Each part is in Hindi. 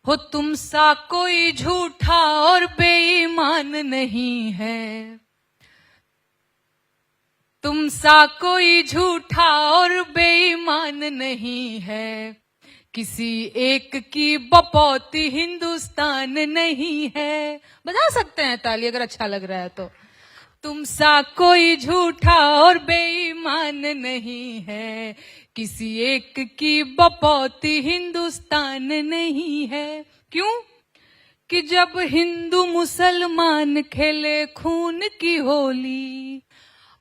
हो तुम सा कोई झूठा और बेईमान नहीं है, तुम सा कोई झूठा और बेईमान नहीं है, किसी एक की बपौती हिंदुस्तान नहीं है। बजा सकते हैं ताली अगर अच्छा लग रहा है तो। तुम सा कोई झूठा और बेईमान नहीं है, किसी एक की बपौती हिंदुस्तान नहीं है। क्यों? कि जब हिंदू मुसलमान खेले खून की होली,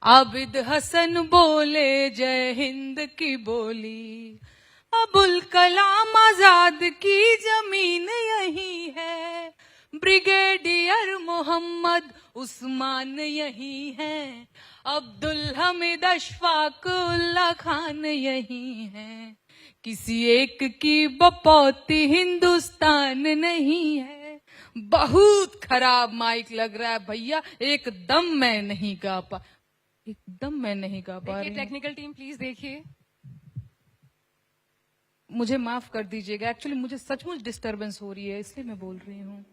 आबिद हसन बोले जय हिंद की बोली, अबुल कलाम आजाद की जमीन यही है, ब्रिगेडियर मोहम्मद उस्मान यही है, अब्दुल हमीद अशफाक उल्ला खान यही है, किसी एक की बपौती हिंदुस्तान नहीं है। बहुत खराब माइक लग रहा है भैया, एकदम मैं नहीं गा पा रही। टेक्निकल टीम प्लीज देखिए, मुझे माफ कर दीजिएगा, एक्चुअली मुझे सचमुच डिस्टरबेंस हो रही है इसलिए मैं बोल रही हूँ।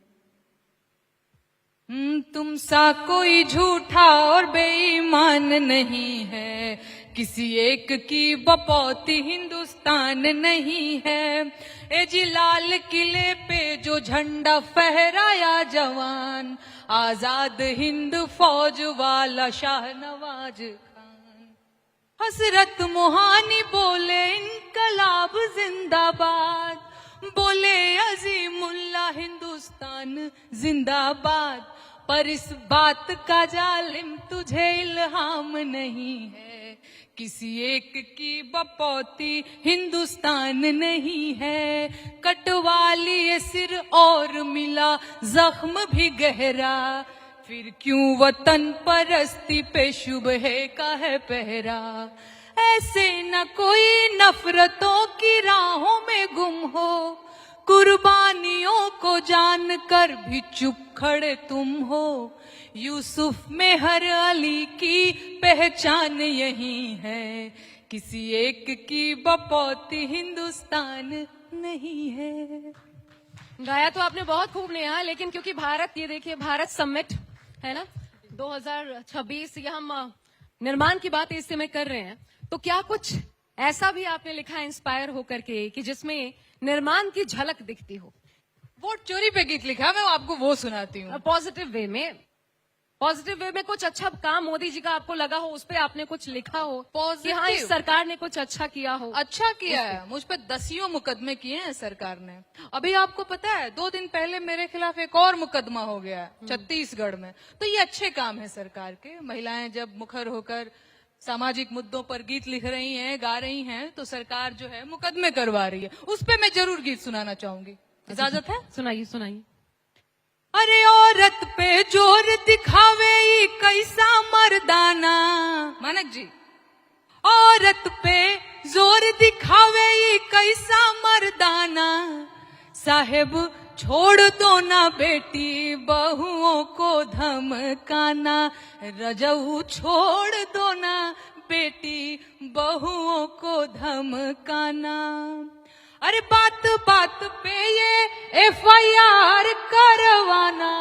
तुम सा कोई झूठा और बेईमान नहीं है, किसी एक की बपौती हिंदुस्तान नहीं है। ए जी लाल किले पे जो झंडा फहराया जवान, आजाद हिंद फौज वाला शाहनवाज खान, हसरत मोहानी बोले इनकलाब जिंदाबाद, बोले अजीमुल्ला हिंदुस्तान जिंदाबाद। पर इस बात का जालिम तुझे इल्हाम नहीं है, किसी एक की बपौती हिंदुस्तान नहीं है। कटवाली ये सिर और मिला जख्म भी गहरा, फिर क्यों वतन परस्ती पे शुबह का है पहरा। ऐसे न कोई नफरतों की राहों में गुम हो, कुर्बानियों को जानकर भी चुप खड़े तुम हो। यूसुफ में हर अली की पहचान यही है, किसी एक की बपौती हिंदुस्तान नहीं है। गाया तो आपने बहुत खूब नेहा, लेकिन क्योंकि भारत, ये देखिए भारत समिट है ना 2026, ये हम निर्माण की बात इस समय कर रहे हैं, तो क्या कुछ ऐसा भी आपने लिखा इंस्पायर होकर के कि जिसमें निर्माण की झलक दिखती हो? वोट चोरी पे गीत लिखा, मैं आपको वो सुनाती हूँ। पॉजिटिव वे में कुछ अच्छा काम मोदी जी का आपको लगा हो, उस पर आपने कुछ लिखा हो कि हाँ इस सरकार ने कुछ अच्छा किया हो? अच्छा किया है, मुझ पे 10 मुकदमे किए हैं सरकार ने। अभी आपको पता है 2 दिन पहले मेरे खिलाफ एक और मुकदमा हो गया है छत्तीसगढ़ में। तो ये अच्छे काम है सरकार के। महिलाएं जब मुखर होकर सामाजिक मुद्दों पर गीत लिख रही हैं, गा रही हैं, तो सरकार जो है मुकदमे करवा रही है। उस पे मैं जरूर गीत सुनाना चाहूंगी, इजाजत है? सुनाइए सुनाइए। अरे औरत पे जोर दिखावे ये कैसा मर्दाना, मानक जी, औरत पे जोर दिखावे ये कैसा मर्दाना, साहेब छोड़ दो ना बेटी बहुओं को धमकाना, रजऊ छोड़ दो ना बेटी बहुओं को धमकाना। अरे बात बात पे ये FIR करवाना,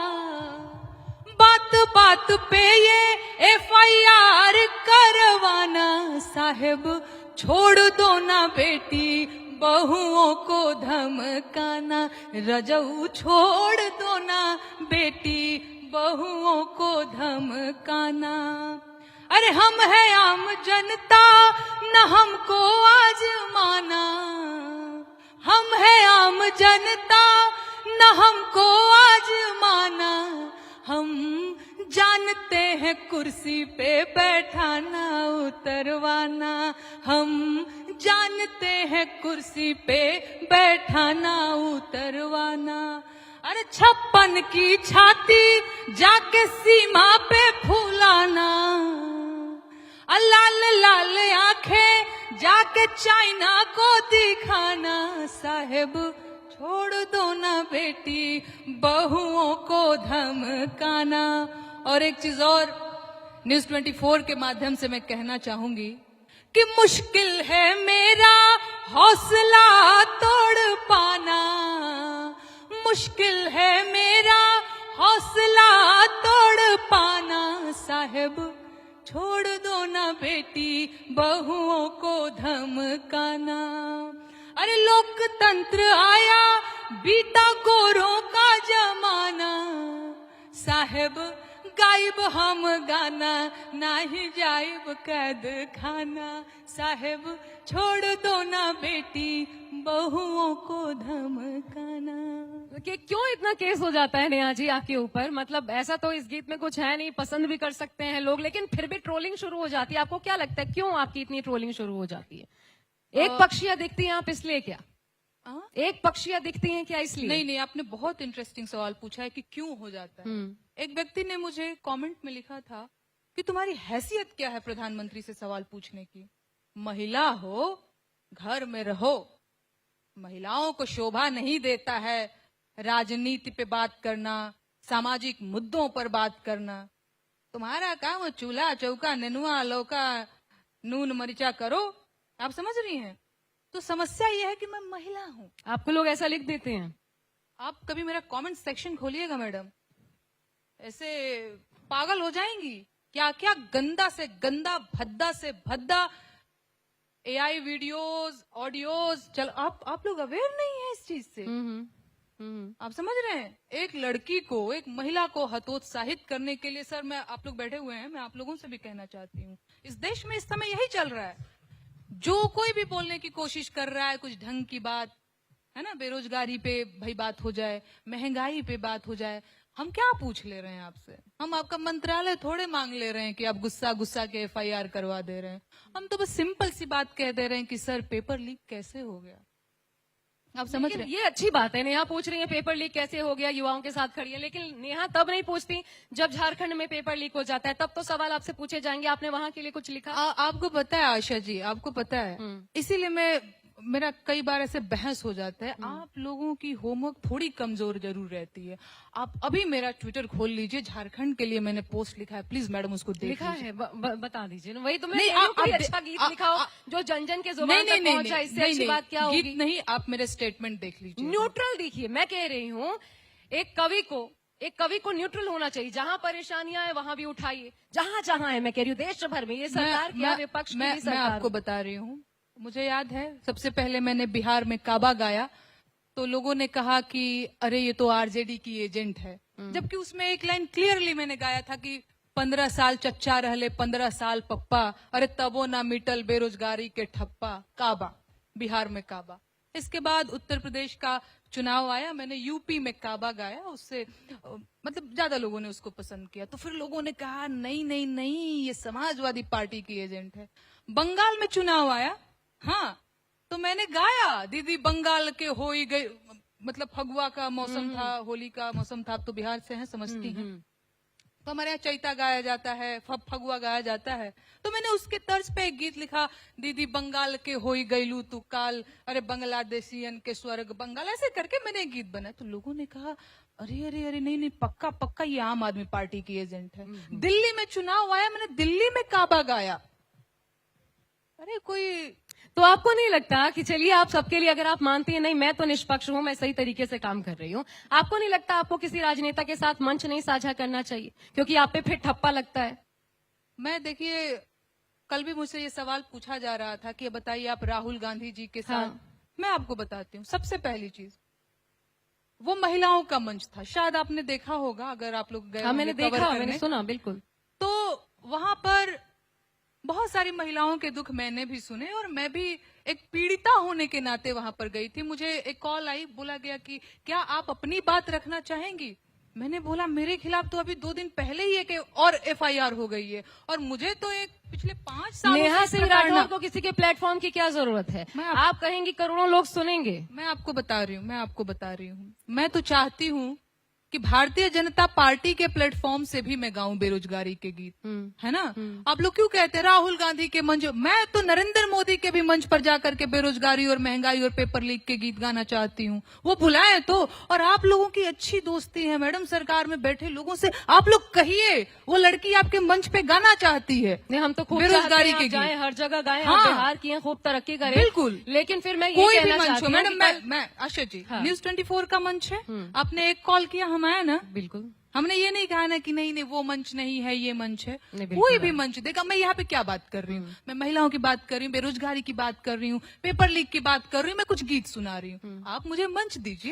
बात बात पे ये FIR करवाना, साहेब छोड़ दो ना बेटी बहुओं को धमकाना, रजऊ छोड़ दो ना बेटी बहुओं को धमकाना। अरे हम है आम जनता न हमको आजमाना, हम है आम जनता न हमको आजमाना, हम जानते हैं कुर्सी पे बैठाना उतरवाना, हम जानते हैं कुर्सी पे बैठाना उतरवाना। अरे 56 की छाती जाके सीमा पे फूलाना, लाल लाल आंखें जाके चाइना को दिखाना, साहेब छोड़ दो ना बेटी बहुओं को धमकाना। और एक चीज और न्यूज 24 के माध्यम से मैं कहना चाहूंगी कि मुश्किल है मेरा हौसला तोड़ पाना, मुश्किल है मेरा हौसला तोड़ पाना। साहेब छोड़ दो ना बेटी बहुओं को धमकाना। अरे लोकतंत्र आया बीता गोरों का जमाना। साहेब गायब हम गाना ना ही जायब कैद खाना। साहेब छोड़ दो ना बेटी बहुओं को धमकाना। कि क्यों इतना केस हो जाता है नेहा जी आपके ऊपर? मतलब ऐसा तो इस गीत में कुछ है नहीं, पसंद भी कर सकते हैं लोग, लेकिन फिर भी ट्रोलिंग शुरू हो जाती है। आपको क्या लगता है क्यों आपकी इतनी ट्रोलिंग शुरू हो जाती है? एक पक्षियां दिखती हैं आप इसलिए क्या? एक पक्षियां दिखती हैं क्या इसलिए? नहीं नहीं, आपने बहुत इंटरेस्टिंग सवाल पूछा है कि क्यों हो जाता है। एक व्यक्ति ने मुझे कमेंट में लिखा था कि तुम्हारी हैसियत क्या है प्रधानमंत्री से सवाल पूछने की? महिला हो, घर में रहो। महिलाओं को शोभा नहीं देता है राजनीति पे बात करना, सामाजिक मुद्दों पर बात करना। तुम्हारा काम चूल्हा चौका नेनुआ लौका नून मरिचा करो। आप समझ रही हैं? तो समस्या यह है कि मैं महिला हूं। आपको लोग ऐसा लिख देते हैं? आप कभी मेरा कमेंट सेक्शन खोलिएगा मैडम, ऐसे पागल हो जाएंगी। क्या क्या गंदा से गंदा, भद्दा से भद्दा एआई वीडियोस, ऑडियोज चल। आप लोग अवेयर नहीं है इस चीज से। आप समझ रहे हैं? एक लड़की को, एक महिला को हतोत्साहित करने के लिए, सर मैं, आप लोग बैठे हुए हैं, मैं आप लोगों से भी कहना चाहती हूँ, इस देश में इस समय यही चल रहा है। जो कोई भी बोलने की कोशिश कर रहा है कुछ ढंग की बात, है ना, बेरोजगारी पे भाई बात हो जाए, महंगाई पे बात हो जाए, हम क्या पूछ ले रहे हैं आपसे? हम आपका मंत्रालय थोड़े मांग ले रहे हैं कि आप गुस्सा गुस्सा के एफआईआर करवा दे रहे हैं। हम तो बस सिंपल सी बात कह दे रहे हैं कि सर पेपर लीक कैसे हो गया। आप समझ रहे हैं? ये अच्छी बात है, नेहा पूछ रही है पेपर लीक कैसे हो गया, युवाओं के साथ खड़ी है। लेकिन नेहा तब नहीं पूछती जब झारखंड में पेपर लीक हो जाता है, तब तो सवाल आपसे पूछे जाएंगे आपने वहां के लिए कुछ लिखा? आपको पता है आशा जी, आपको पता है, इसीलिए मेरा कई बार ऐसे बहस हो जाता है। आप लोगों की होमवर्क थोड़ी कमजोर जरूर रहती है। आप अभी मेरा ट्विटर खोल लीजिए, झारखंड के लिए मैंने पोस्ट लिखा है, प्लीज मैडम उसको देख लिखा लीजिए। है वही तो मैं कह नहीं, रही हूँ, कोई आप- अच्छा गीत लिखाओ जो जन जन के जुबान नहीं तक नहीं पहुंच जाए। इससे अच्छी नहीं, बात क्या होगी? गीत नहीं, आप मेरे स्टेटमेंट देख लीजिए। न्यूट्रल देखिए, मैं कह रही हूँ एक कवि को न्यूट्रल होना चाहिए। जहां परेशानियां है वहां भी उठाइए, जहां जहां है। मैं कह रही हूँ देश भर में, ये सरकार की या विपक्ष की भी मैं सरकार आपको हो। बता रही हूँ, मुझे याद है सबसे पहले मैंने बिहार में काबा गाया तो लोगों ने कहा कि अरे ये तो आरजेडी की एजेंट है, जबकि उसमें एक लाइन क्लियरली मैंने गाया था कि 15 साल चच्चा रहले 15 साल पप्पा, अरे तबो ना मिटल बेरोजगारी के ठप्पा। काबा, बिहार में काबा। इसके बाद उत्तर प्रदेश का चुनाव आया, मैंने यूपी में काबा गाया, उससे मतलब ज्यादा लोगों ने उसको पसंद किया। तो फिर लोगों ने कहा नहीं नहीं नहीं, ये समाजवादी पार्टी की एजेंट है। बंगाल में चुनाव आया, हाँ, तो मैंने गाया दीदी बंगाल के हो ही गई, मतलब फगुआ का मौसम था, होली का मौसम था, आप तो बिहार से हैं, समझती हैं। तो हमारे यहाँ चैता गाया जाता है, फगुआ गाया जाता है। तो मैंने उसके तर्ज पे एक गीत लिखा, दीदी बंगाल के होई गईलू तू काल, अरे बांग्लादेशियन के स्वर्ग बंगाल, ऐसे करके मैंने एक गीत बनाया। तो लोगों ने कहा अरे अरे अरे नहीं नहीं, पक्का पक्का ये आम आदमी पार्टी की एजेंट है। दिल्ली में चुनाव आया, मैंने दिल्ली में काबा गाया। अरे कोई, तो आपको नहीं लगता कि चलिए आप सबके लिए, अगर आप मानती हैं नहीं मैं तो निष्पक्ष हूं, मैं सही तरीके से काम कर रही हूं, आपको नहीं लगता आपको किसी राजनेता के साथ मंच नहीं साझा करना चाहिए क्योंकि आप पे फिर ठप्पा लगता है? मैं देखिए, कल भी मुझसे ये सवाल पूछा जा रहा था कि बताइए आप राहुल गांधी जी के साथ। हाँ। मैं आपको बताती हूँ, सबसे पहली चीज वो महिलाओं का मंच था, शायद आपने देखा होगा, अगर आप लोग गए हाँ, मैंने होंगे cover देखा, करने। मैंने सुना, बिल्कुल। तो वहां पर बहुत सारी महिलाओं के दुख मैंने भी सुने और मैं भी एक पीड़िता होने के नाते वहां पर गई थी। मुझे एक कॉल आई, बोला गया कि क्या आप अपनी बात रखना चाहेंगी? मैंने बोला मेरे खिलाफ तो अभी 2 दिन पहले ही एक और एफआईआर हो गई है और मुझे तो एक पिछले 5 सालों नेहा से सिंह राठौर को किसी के प्लेटफॉर्म की क्या जरूरत है? आप कहेंगी करोड़ों लोग सुनेंगे। मैं आपको बता रही हूँ, मैं तो चाहती हूँ कि भारतीय जनता पार्टी के प्लेटफॉर्म से भी मैं गाऊं बेरोजगारी के गीत, है ना। आप लोग क्यों कहते हैं राहुल गांधी के मंच, मैं तो नरेंद्र मोदी के भी मंच पर जाकर के बेरोजगारी और महंगाई और पेपर लीक के गीत गाना चाहती हूँ, वो बुलाए तो। और आप लोगों की अच्छी दोस्ती है मैडम सरकार में बैठे लोगों से, आप लोग कहिए वो लड़की आपके मंच पे गाना चाहती है। नहीं, हम तो खूब बेरोजगारी चाहते हैं के आप जाएं, गीत। हर जगह गाएं, हाँ। आप बिहार की हैं, खूब तरक्की करें। बिल्कुल। लेकिन फिर मैं ये कोई भी कहना मंच चाहती हो हूँ मैडम, कि मैं आशा जी, हाँ। न्यूज 24 का मंच है, आपने एक कॉल किया, हम आए ना। बिल्कुल हमने ये नहीं कहा ना कि नहीं नहीं वो मंच नहीं है, ये मंच है। नहीं, बिल्कुल कोई भी मंच देखा। मैं यहाँ पे क्या बात कर रही हूँ, मैं महिलाओं की बात कर रही हूँ, बेरोजगारी की बात कर रही हूँ, पेपर लीक की बात कर रही हूँ, मैं कुछ गीत सुना रही हूँ। आप मुझे मंच दीजिए।